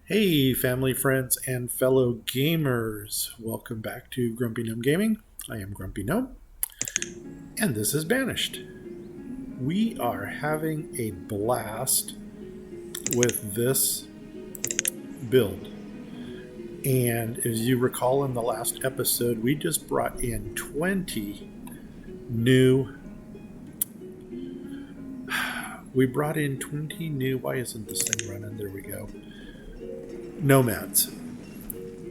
Hey, family, friends, and fellow gamers. Welcome back to Grumpy Gnome Gaming. I am Grumpy Gnome, and this is Banished. We are having a blast with this build. And as you recall in the last episode, we just brought in 20 new. Why isn't this thing running? There we go. Nomads.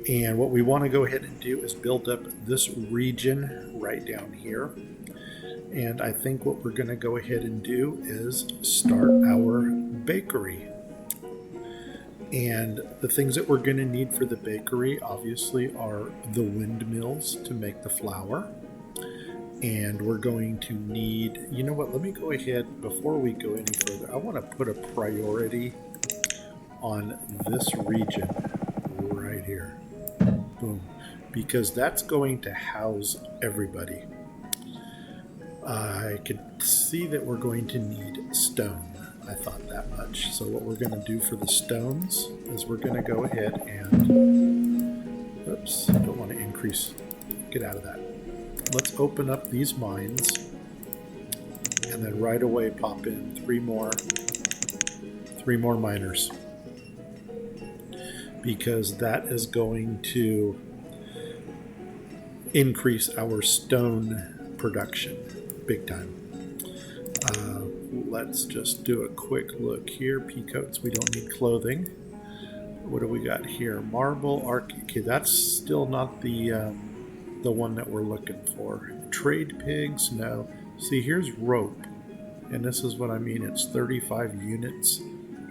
And what we want to go ahead and do is build up this region right down here. And I think what we're going to go ahead and do is start our bakery. And the things that we're going to need for the bakery obviously are the windmills to make the flour. And we're going to need, you know what, let me go ahead, before we go any further, I want to put a priority on this region right here. Boom. Because that's going to house everybody. I could see that we're going to need stone. I thought that much. So what we're going to do for the stones is we're going to go ahead and... Oops, I don't want to increase. Get out of that. Let's open up these mines and then right away pop in three more miners. Because that is going to increase our stone production big time. Let's just do a quick look here. Peacoats, we don't need clothing. What do we got here? Marble, okay, that's still not the one that we're looking for. Trade pigs, no. See, here's rope, and this is what I mean. It's 35 units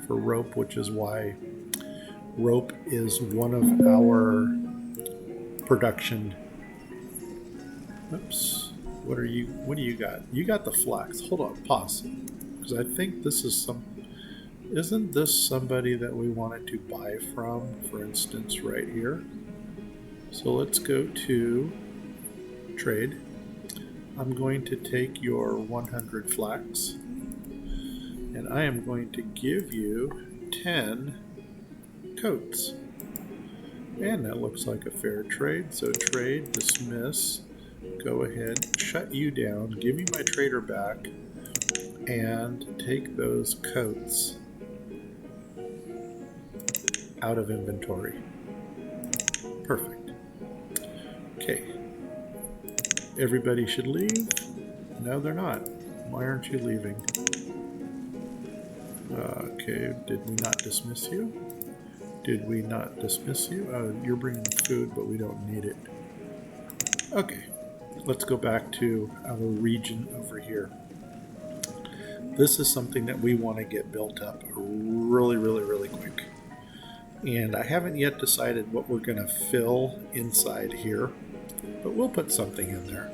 for rope, which is why rope is one of our production. Oops. What do you got? You got the flax. Hold on, pause. Because I think this is isn't this somebody that we wanted to buy from, for instance, right here? So let's go to trade. I'm going to take your 100 flax, and I am going to give you 10 coats. And that looks like a fair trade. So trade, dismiss, go ahead, shut you down, give me my trader back, and take those coats out of inventory. Perfect. Okay. Everybody should leave. No, they're not. Why aren't you leaving? Okay, did we not dismiss you? Did we not dismiss you? You're bringing food, but we don't need it. Okay, let's go back to our region over here. This is something that we want to get built up really, really, really quick. And I haven't yet decided what we're going to fill inside here, but we'll put something in there.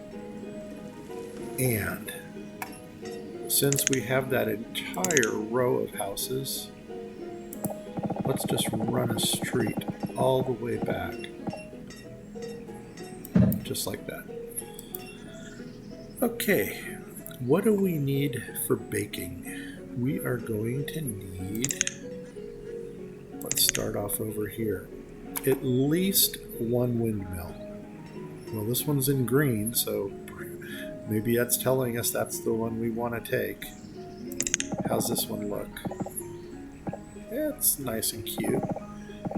And since we have that entire row of houses, let's just run a street all the way back. Just like that. Okay, what do we need for baking? We are going to need, let's start off over here, at least one windmill. Well, this one's in green, so maybe that's telling us that's the one we want to take. How's this one look? It's nice and cute.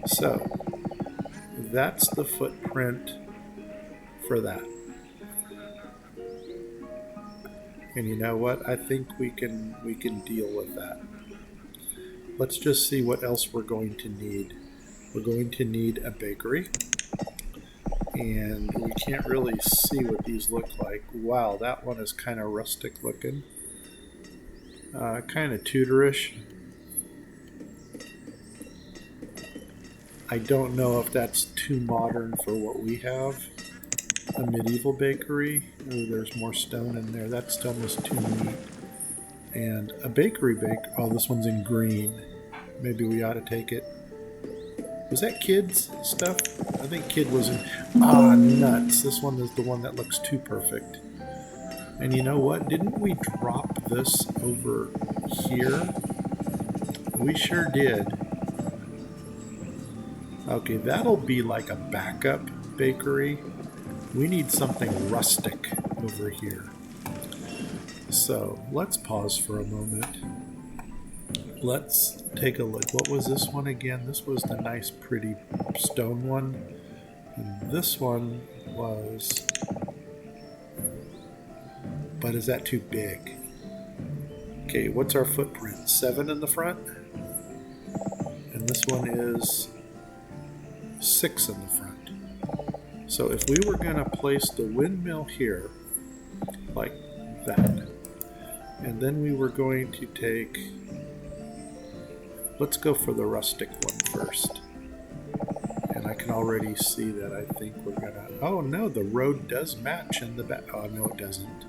So, that's the footprint for that. And you know what? I think we can deal with that. Let's just see what else we're going to need. We're going to need a bakery. And we can't really see what these look like. Wow, that one is kind of rustic looking. Kind of Tudorish. I don't know if that's too modern for what we have. A medieval bakery. Oh, there's more stone in there. That stone was too neat. And a bakery oh, this one's in green. Maybe we ought to take it. Was that kids stuff? I think kid was in... Ah, nuts. This one is the one that looks too perfect. And you know what? Didn't we drop this over here? We sure did. Okay, that'll be like a backup bakery. We need something rustic over here. So let's pause for a moment. Let's take a look. What was this one again? This was the nice, pretty stone one. And this one was... But is that too big? Okay, what's our footprint? 7 in the front? And this one is 6 in the front. So if we were going to place the windmill here, like that, and then we were going to take... Let's go for the rustic one first. And I can already see that I think we're going to... Oh no, the road does match in the back. Oh no, it doesn't.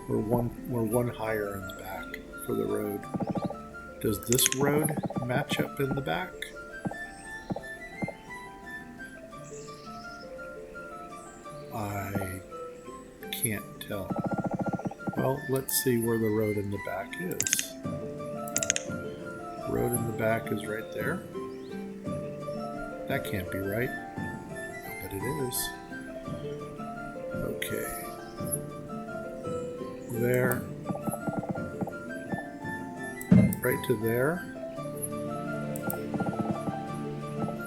We're one higher in the back for the road. Does this road match up in the back? I can't tell. Well, let's see where the road in the back is. Road in the back is right there. That can't be right. But it is. Okay. There. Right to there.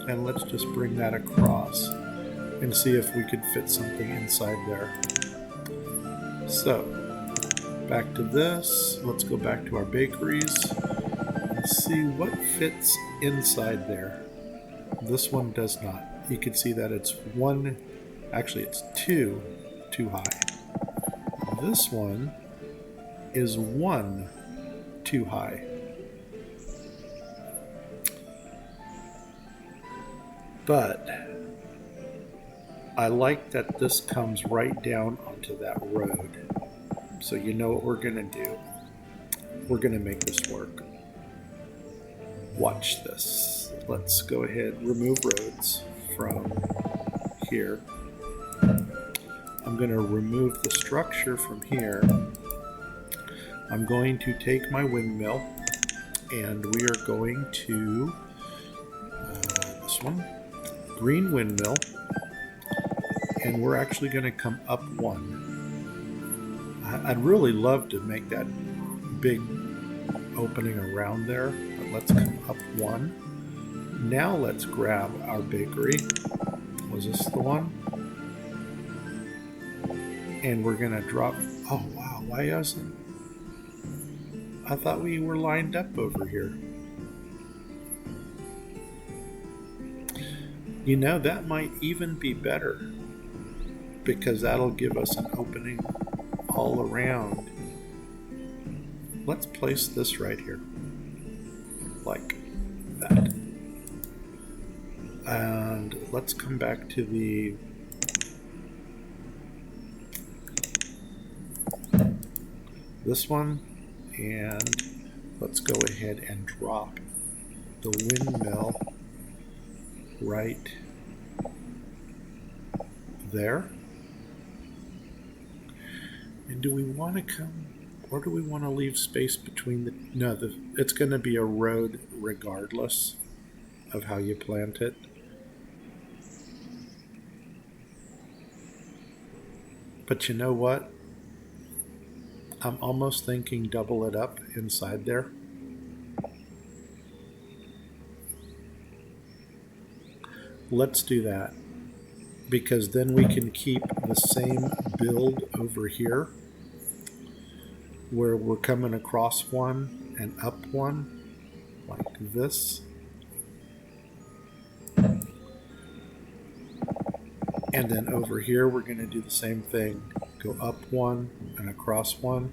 And let's just bring that across and see if we could fit something inside there. So, back to this. Let's go back to our bakeries and see what fits inside there. This one does not. You can see that it's one, actually it's two too high. This one is 1 too high. But I like that this comes right down onto that road. So you know what we're going to do. We're going to make this work. Watch this. Let's go ahead and remove roads from here. I'm going to remove the structure from here. I'm going to take my windmill and we are going to this one, green windmill, and we're actually going to come up 1. I'd really love to make that big opening around there, but let's come up 1. Now let's grab our bakery. Was this the one? And we're going to drop... Oh, wow. Why isn't... I thought we were lined up over here. You know, that might even be better, because that'll give us an opening all around. Let's place this right here. Like that. And let's come back to the... this one, and let's go ahead and drop the windmill right there. And do we want to come, or do we want to leave space between the... No, it's going to be a road regardless of how you plant it. But you know what? I'm almost thinking double it up inside there. Let's do that, because then we can keep the same build over here where we're coming across one and up one like this. And then over here we're going to do the same thing. Go up one and across one.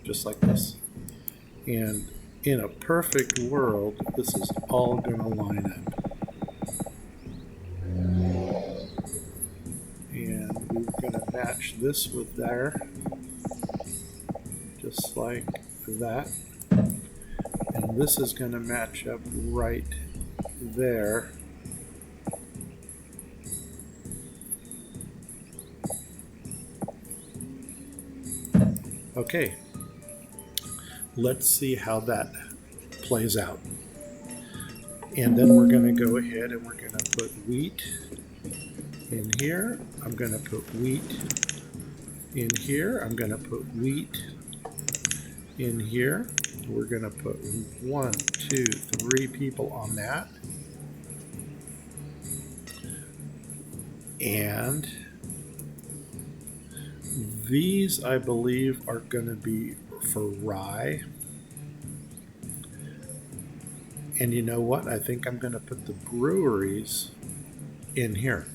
Just like this. And in a perfect world, this is all going to line up. And we're going to match this with there. Just like that. And this is going to match up right there. Okay. let's see how that plays out. And then we're going to go ahead and we're going to put wheat in here. I'm going to put wheat in here. I'm going to put wheat in here. We're going to put 1, 2, 3 people on that. And these, I believe, are going to be for rye. And you know what? I think I'm going to put the breweries in here.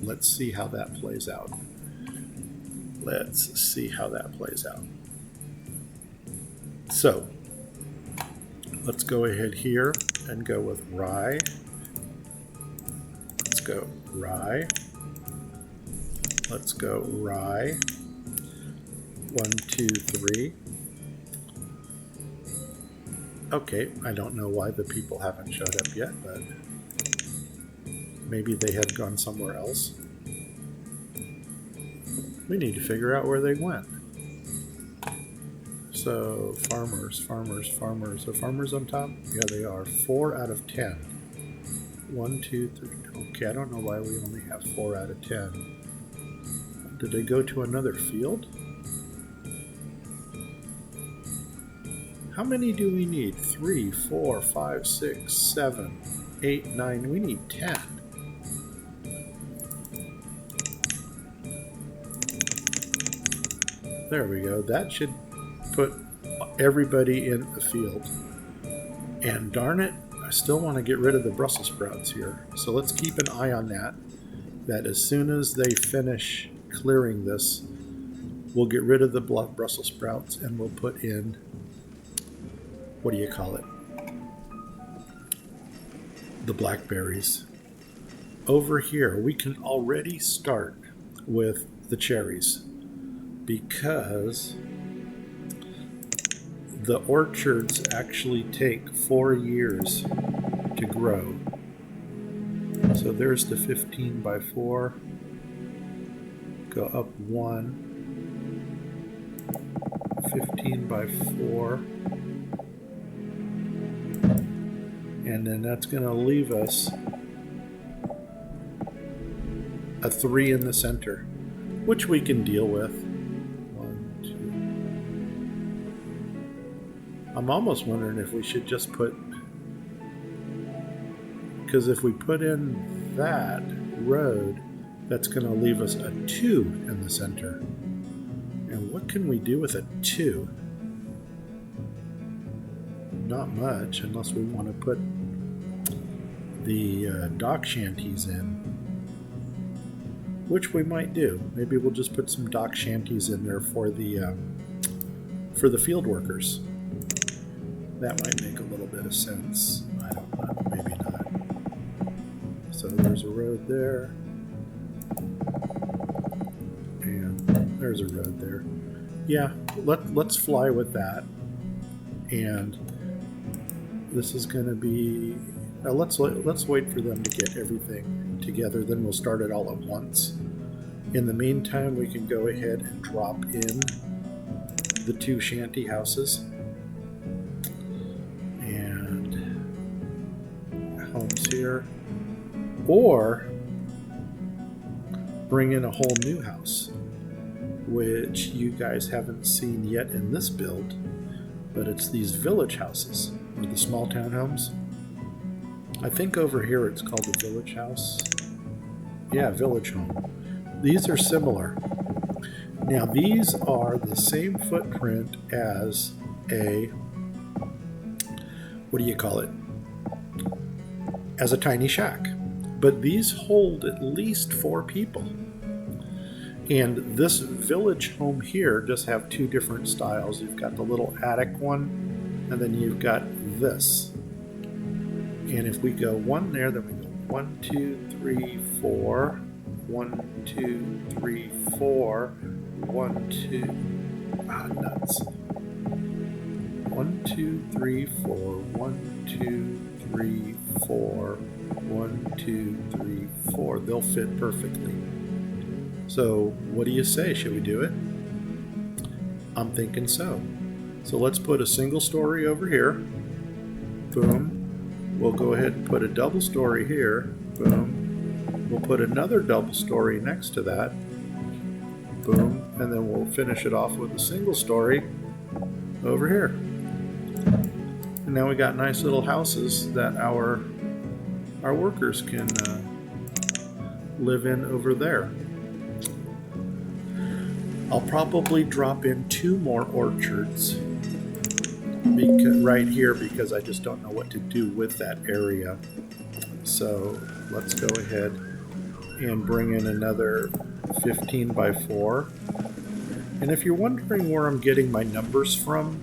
Let's see how that plays out. Let's see how that plays out. So, let's go ahead here and go with rye. Let's go rye. Let's go rye. 1, 2, 3. Okay, I don't know why the people haven't showed up yet, but maybe they had gone somewhere else. We need to figure out where they went. So, farmers. Are farmers on top? Yeah, they are. 4 out of 10. 1, 2, 3. Okay, I don't know why we only have 4 out of 10. Did they go to another field? How many do we need? 3, 4, 5, 6, 7, 8, 9. We need 10. There we go. That should put everybody in the field. And darn it, I still want to get rid of the Brussels sprouts here. So let's keep an eye on that. That as soon as they finish clearing this, we'll get rid of the Brussels sprouts and we'll put in, what do you call it? The blackberries. Over here, we can already start with the cherries because the orchards actually take 4 years to grow. So there's the 15 by 4. Go up 1. 15 by 4. And then that's going to leave us a 3 in the center, which we can deal with. 1, 2. I'm almost wondering if we should just put, because if we put in that road, that's going to leave us a 2 in the center. And what can we do with a 2? Not much, unless we want to put the dock shanties in, which we might do. Maybe we'll just put some dock shanties in there for the field workers. That might make a little bit of sense. I don't know, maybe not. So there's a road there, and there's a road there. Yeah, let's fly with that. And this is going to be. Let's wait for them to get everything together. Then we'll start it all at once. In the meantime, we can go ahead and drop in the 2 shanty houses and homes here, or bring in a whole new house, which you guys haven't seen yet in this build, but it's these village houses, or the small townhomes. I think over here it's called the village house. Yeah, village home. These are similar. Now these are the same footprint as a, what do you call it? As a tiny shack. But these hold at least 4 people. And this village home here does have 2 different styles. You've got the little attic one, and then you've got this. And if we go 1 there, then we go 1, 2, 3, 4. 1, 2, 3, 4. 1, 2. Nuts. 1, 2, 3, 4. 1, 2, 3, 4. 1, 2, 3, 4. They'll fit perfectly. So, what do you say? Should we do it? I'm thinking so. So let's put a single story over here. Boom. We'll go ahead and put a double story here. Boom. We'll put another double story next to that. Boom. And then we'll finish it off with a single story over here. And now we got nice little houses that our workers can live in over there. I'll probably drop in 2 more orchards right here because I just don't know what to do with that area. So let's go ahead and bring in another 15 by 4. And if you're wondering where I'm getting my numbers from,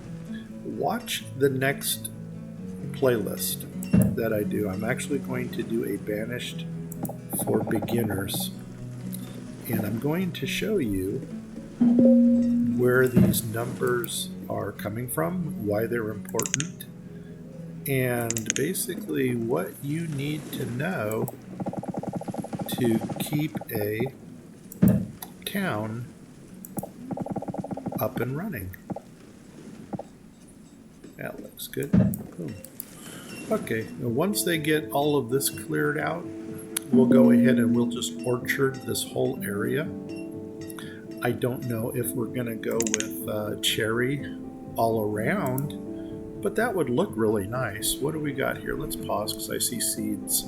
watch the next playlist that I do. I'm actually going to do a Banished for beginners, and I'm going to show you where these numbers are coming from, why they're important, and basically what you need to know to keep a town up and running. That looks good. Boom. Okay, now once they get all of this cleared out, we'll go ahead and we'll just orchard this whole area. I don't know if we're going to go with cherry all around, but that would look really nice. What do we got here? Let's pause because I see seeds.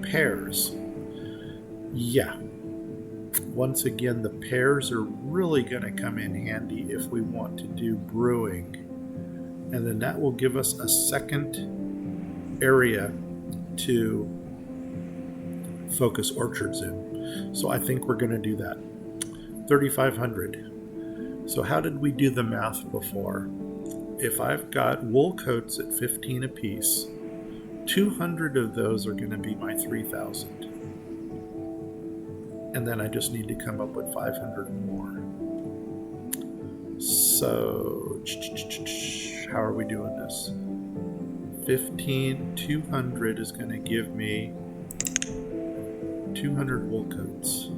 Pears. Yeah. Once again, the pears are really going to come in handy if we want to do brewing. And then that will give us a second area to focus orchards in. So I think we're going to do that. 3,500. So how did we do the math before? If I've got wool coats at 15 apiece, 200 of those are going to be my 3,000. And then I just need to come up with 500 more. So how are we doing this? 15, 200 is going to give me 200 wool coats.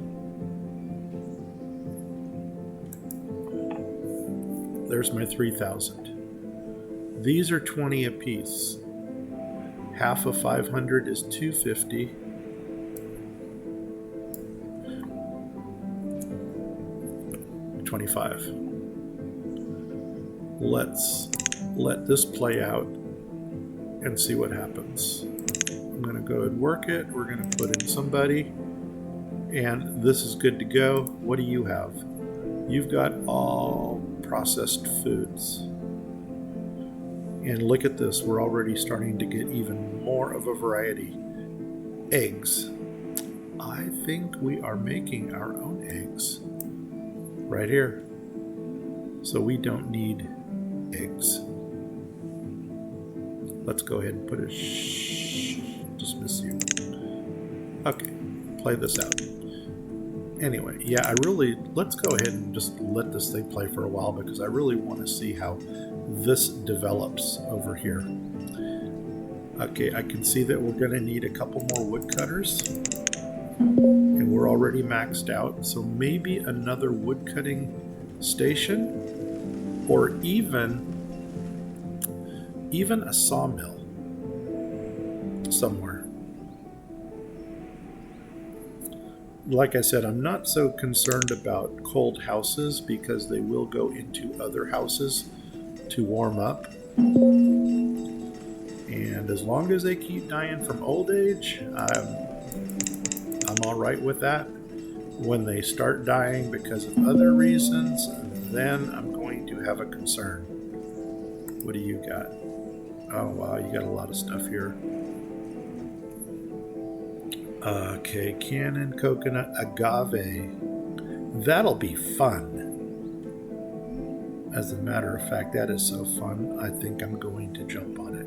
There's my 3,000. These are 20 apiece. Half of 500 is 250. $25. Let's let this play out and see what happens. I'm going to go and work it. We're going to put in somebody. And this is good to go. What do you have? You've got all processed foods. And look at this. We're already starting to get even more of a variety. Eggs. I think we are making our own eggs. Right here. So we don't need eggs. Let's go ahead and put a dismiss you. Okay, play this out. Anyway, yeah, let's go ahead and just let this thing play for a while because I really want to see how this develops over here. Okay, I can see that we're going to need a couple more woodcutters. And we're already maxed out, so maybe another woodcutting station or even a sawmill somewhere. Like I said, I'm not so concerned about cold houses because they will go into other houses to warm up. And as long as they keep dying from old age, I'm all right with that. When they start dying because of other reasons, then I'm going to have a concern. What do you got? Oh, wow, you got a lot of stuff here. Okay, cannon, coconut, agave. That'll be fun. As a matter of fact, that is so fun, I think I'm going to jump on it.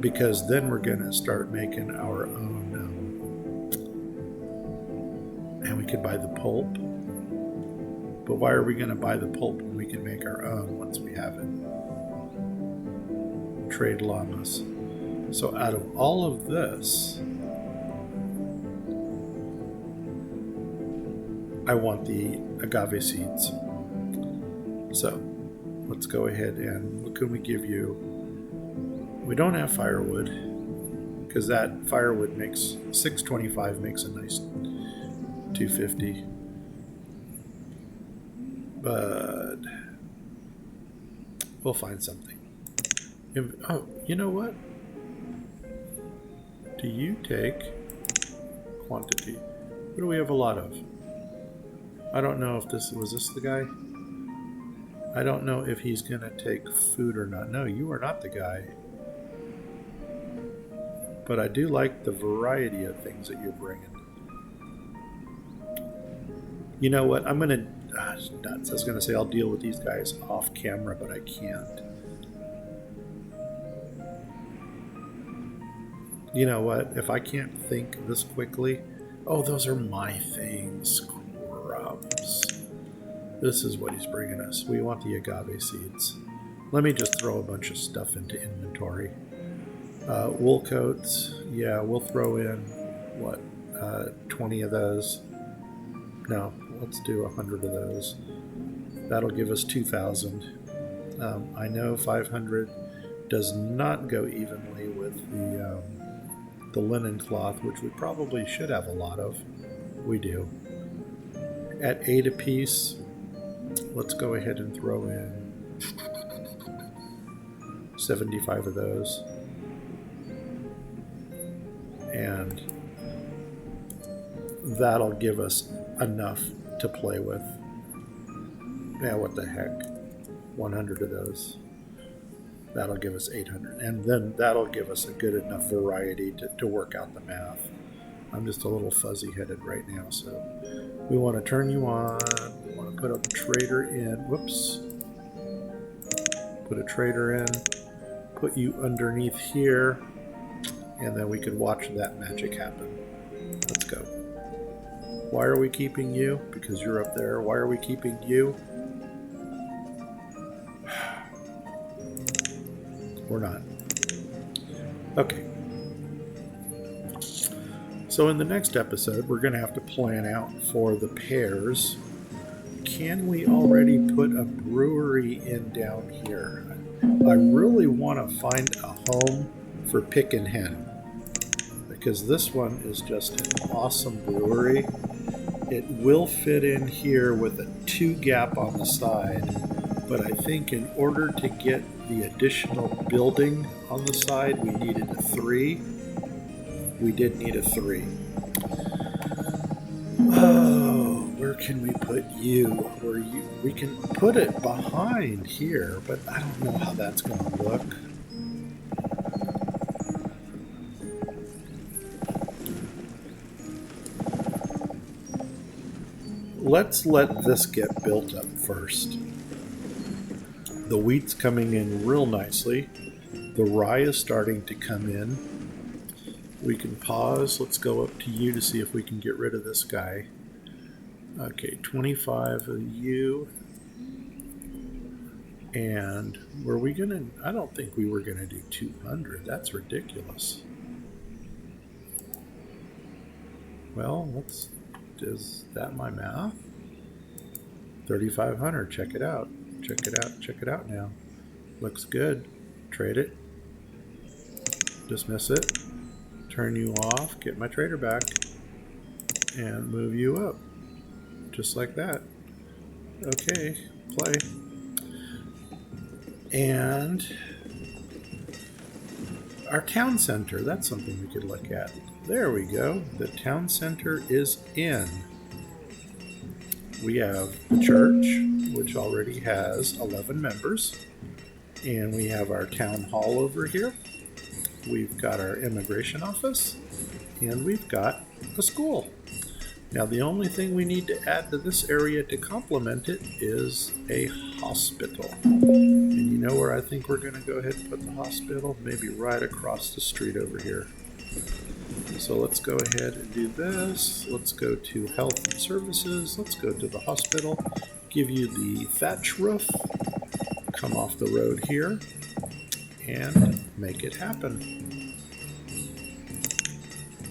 Because then we're going to start making our own, and we could buy the pulp. But why are we going to buy the pulp when we can make our own once we have it? Trade llamas. So out of all of this, I want the agave seeds. So let's go ahead and what can we give you? We don't have firewood because that firewood makes 625 makes a nice 250. But we'll find something. Oh, you know what? Do you take quantity? What do we have a lot of? I don't know if was this the guy? I don't know if he's going to take food or not. No, you are not the guy. But I do like the variety of things that you're bringing. You know what? I'm going to... nuts. I was going to say I'll deal with these guys off camera, but I can't. You know what? If I can't think this quickly... Oh, those are my things. Crumbs. This is what he's bringing us. We want the agave seeds. Let me just throw a bunch of stuff into inventory. Wool coats. Yeah, we'll throw in, what, 20 of those. No, let's do 100 of those. That'll give us 2,000. I know 500 does not go evenly with the linen cloth, which we probably should have a lot of. We do. At 8 apiece, let's go ahead and throw in 75 of those. And that'll give us enough to play with. Yeah, what the heck. 100 of those. That'll give us 800. And then that'll give us a good enough variety to work out the math. I'm just a little fuzzy-headed right now, so we want to turn you on. We want to put a trader in. Whoops. Put a trader in. Put you underneath here. And then we can watch that magic happen. Let's go. Why are we keeping you? Because you're up there. Why are we keeping you? We're not. Okay. So in the next episode, we're going to have to plan out for the pears. Can we already put a brewery in down here? I really want to find a home for Pick and Hen, because this one is just an awesome brewery. It will fit in here with a 2 gap on the side, but I think in order to get the additional building on the side, we needed a 3. We did need a 3. Oh, where can we put you? We can put it behind here, but I don't know how that's going to look. Let's let this get built up first. The wheat's coming in real nicely. The rye is starting to come in. We can pause. Let's go up to you to see if we can get rid of this guy. Okay, 25 of you. And were we going to... I don't think we were going to do 200. That's ridiculous. Well, let's... Is that my math? 3,500. Check it out. Check it out. Check it out now. Looks good. Trade it. Dismiss it. Turn you off. Get my trader back. And move you up. Just like that. Okay. Play. And our town center. That's something we could look at. There we go. The town center is in. We have the church, which already has 11 members. And we have our town hall over here. We've got our immigration office. And we've got a school. Now, the only thing we need to add to this area to complement it is a hospital. And you know where I think we're going to go ahead and put the hospital? Maybe right across the street over here. So let's go ahead and do this. Let's go to health and services. Let's go to the hospital. Give you the thatch roof. Come off the road here and make it happen.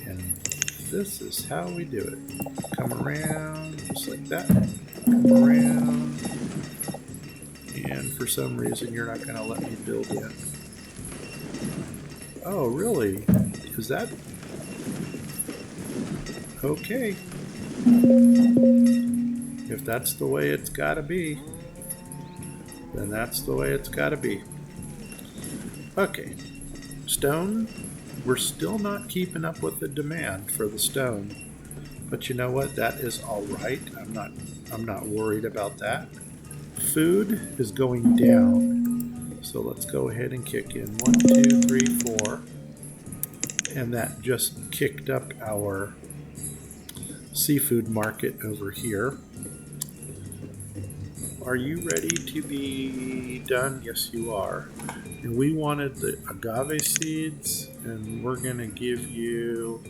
And this is how we do it. Come around just like that. Come around. for some reason you're not going to let me build in. Oh, really? Is that... Okay. If that's the way it's got to be, then that's the way it's got to be. Okay. Stone, we're still not keeping up with the demand for the stone. But you know what? That is all right. I'm not worried about that. Food is going down. So let's go ahead and kick in 1, 2, 3, 4. And that just kicked up our seafood market over here. Are you ready to be done? Yes, you are. And we wanted the agave seeds, and we're going to give you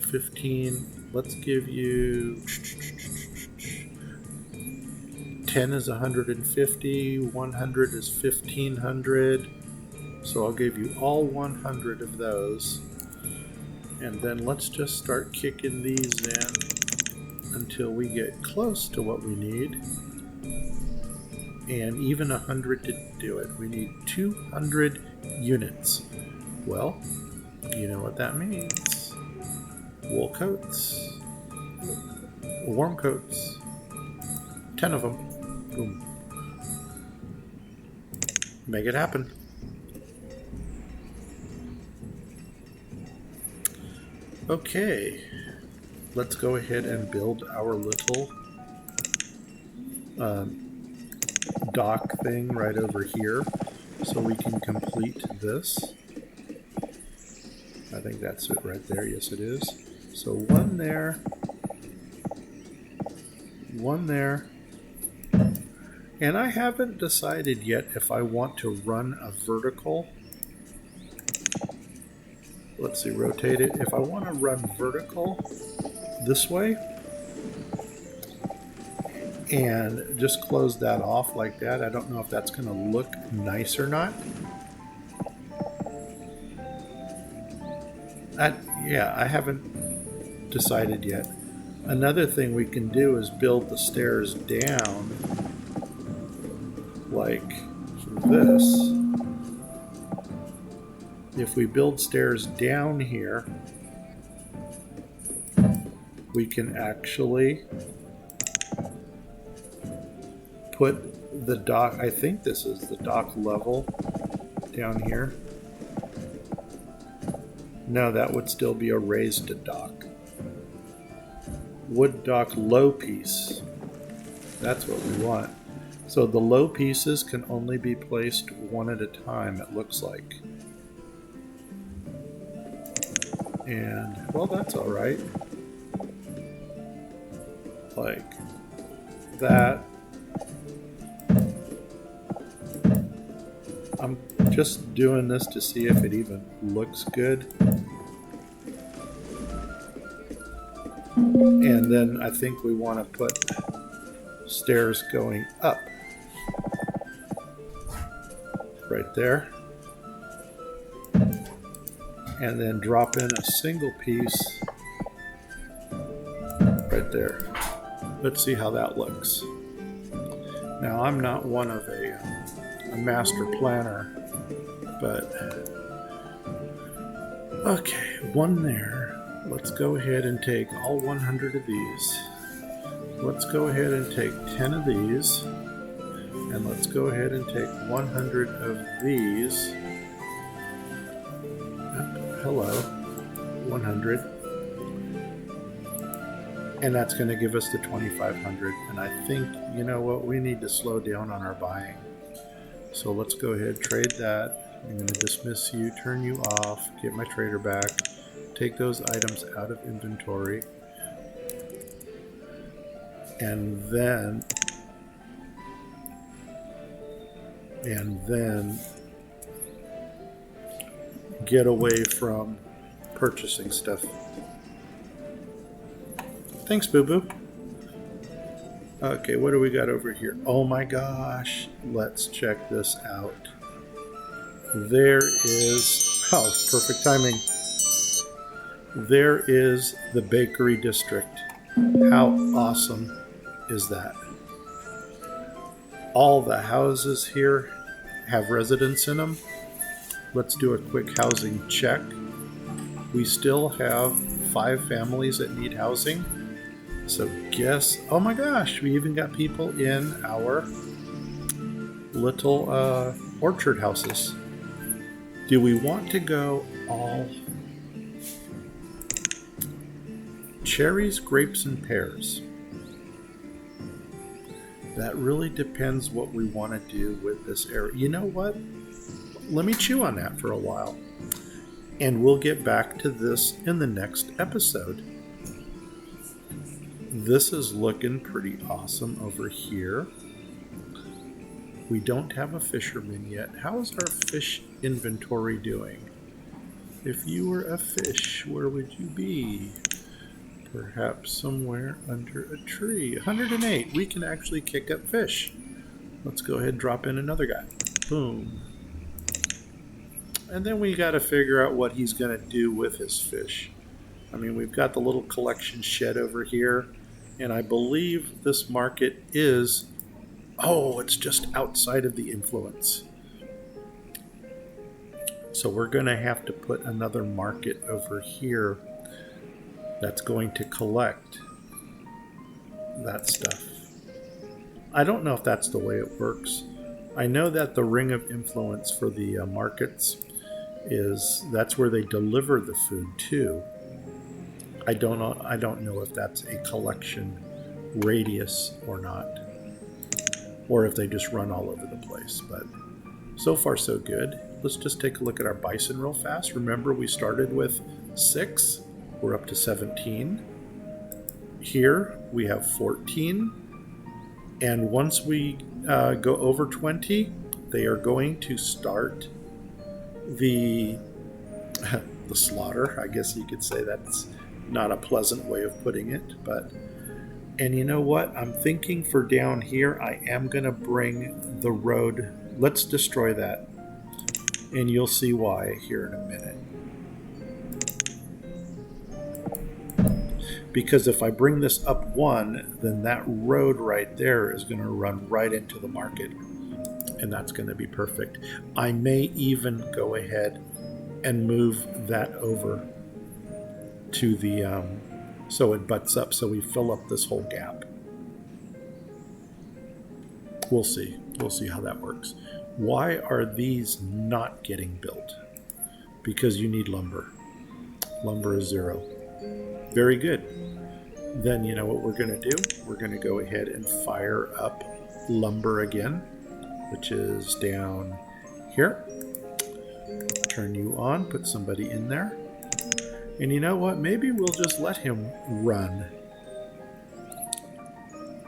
15. Let's give you 10 is 150, 100 is 1500. So I'll give you all 100 of those. And then let's just start kicking these in until we get close to what we need. And even 100 didn't do it. We need 200 units. Well, you know what that means. Wool coats. Warm coats. 10 of them. Boom. Make it happen. Okay. Let's go ahead and build our little dock thing right over here so we can complete this. I think that's it right there. Yes, it is. So one there. One there. And I haven't decided yet if I want to run a vertical. Let's see, rotate it. If I want to run vertical this way and just close that off like that, I don't know if that's going to look nice or not. I haven't decided yet. Another thing we can do is build the stairs down like this. If we build stairs down here, we can actually put the dock, I think this is the dock level down here. No, that would still be a raised dock. Wood dock low piece. That's what we want. So the low pieces can only be placed one at a time, it looks like. And, well, that's all right. Like that. I'm just doing this to see if it even looks good. And then I think we want to put stairs going up. Right there. And then drop in a single piece right there. Let's see how that looks. Now, I'm not one of a master planner, but okay, one there. Let's go ahead and take all 100 of these. Let's go ahead and take 10 of these, and let's go ahead and take 100 of these. Hello, 100. And that's going to give us the 2,500. And I think, you know what, we need to slow down on our buying. So let's go ahead, trade that. I'm going to dismiss you, turn you off, get my trader back, take those items out of inventory. And then get away from purchasing stuff. Thanks, Boo-Boo. Okay, what do we got over here? Oh my gosh, let's check this out. There is, oh, perfect timing. There is the bakery district. How awesome is that? all the houses here have residents in them. Let's do a quick housing check. We still have 5 families that need housing. So guess, oh my gosh, we even got people in our little orchard houses. Do we want to go all cherries, grapes, and pears? That really depends what we want to do with this area. You know what? Let me chew on that for a while. And we'll get back to this in the next episode. This is looking pretty awesome over here. We don't have a fisherman yet. How is our fish inventory doing? If you were a fish, where would you be? Perhaps somewhere under a tree. 108. We can actually kick up fish. Let's go ahead and drop in another guy. Boom. And then we got to figure out what he's going to do with his fish. I mean, we've got the little collection shed over here. And I believe this market is... Oh, it's just outside of the influence. So we're going to have to put another market over here that's going to collect that stuff. I don't know if that's the way it works. I know that the ring of influence for the markets is that's where they deliver the food to. I don't know if that's a collection radius or not, or if they just run all over the place. But so far so good. Let's just take a look at our bison real fast. Remember, we started with 6. We're up to 17. Here we have 14. And once we go over 20, they are going to start the slaughter. I guess you could say that's not a pleasant way of putting it, but... And you know what? I'm thinking for down here, I am going to bring the road. Let's destroy that. And you'll see why here in a minute. Because if I bring this up 1, then that road right there is going to run right into the market. And that's going to be perfect. I may even go ahead and move that over to the... so it butts up, so we fill up this whole gap. We'll see. We'll see how that works. Why are these not getting built? Because you need lumber. Lumber is 0. Very good. Then you know what we're going to do? We're going to go ahead and fire up lumber again, which is down here. Turn you on, put somebody in there. And you know what? Maybe we'll just let him run.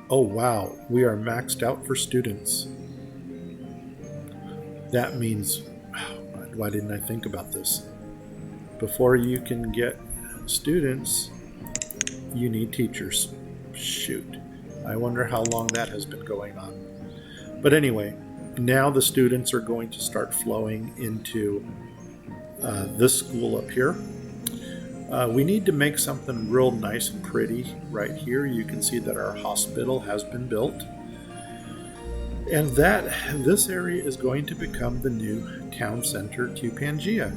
Oh, wow. We are maxed out for students. That means... Why didn't I think about this? Before you can get students, you need teachers. Shoot. I wonder how long that has been going on. But anyway, now the students are going to start flowing into this school up here. We need to make something real nice and pretty right here. You can see that our hospital has been built. And that this area is going to become the new town center to Pangaea.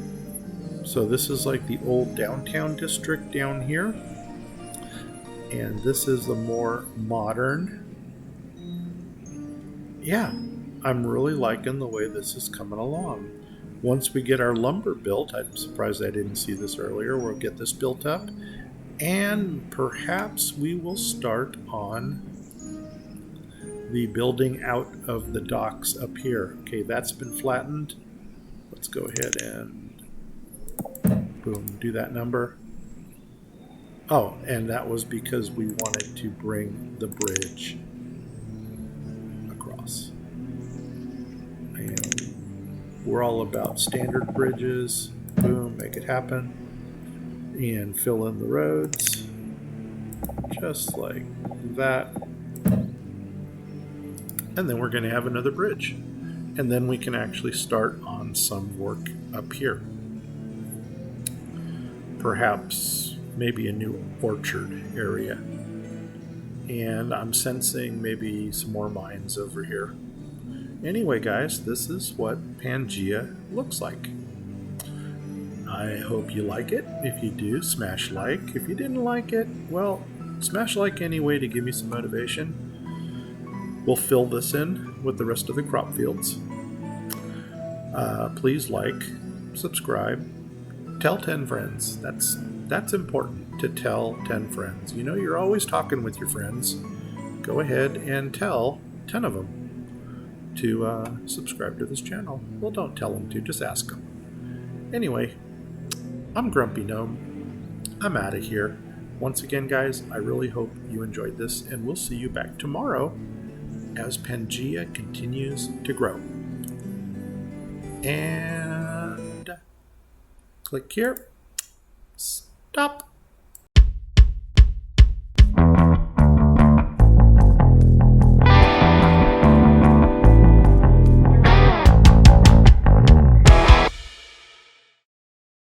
So this is like the old downtown district down here. And this is the more modern. Yeah, I'm really liking the way this is coming along. Once we get our lumber built, I'm surprised I didn't see this earlier, we'll get this built up. And perhaps we will start on the building out of the docks up here. Okay, that's been flattened. Let's go ahead and boom, do that number. Oh, and that was because we wanted to bring the bridge across. And we're all about standard bridges. Boom, make it happen. And fill in the roads. Just like that. And then we're going to have another bridge. And then we can actually start on some work up here. Perhaps maybe a new orchard area. And I'm sensing maybe some more mines over here. Anyway, guys, this is what Pangaea looks like. I hope you like it. If you do, smash like. If you didn't like it, well, smash like anyway to give me some motivation. We'll fill this in with the rest of the crop fields. Please like, subscribe, tell 10 friends. That's important, to tell 10 friends. You know, you're always talking with your friends. Go ahead and tell 10 of them to subscribe to this channel. Well, don't tell them to, just ask them. Anyway, I'm Grumpy Gnome. I'm out of here. Once again, guys, I really hope you enjoyed this, and we'll see you back tomorrow as Pangaea continues to grow. And click here. Stop.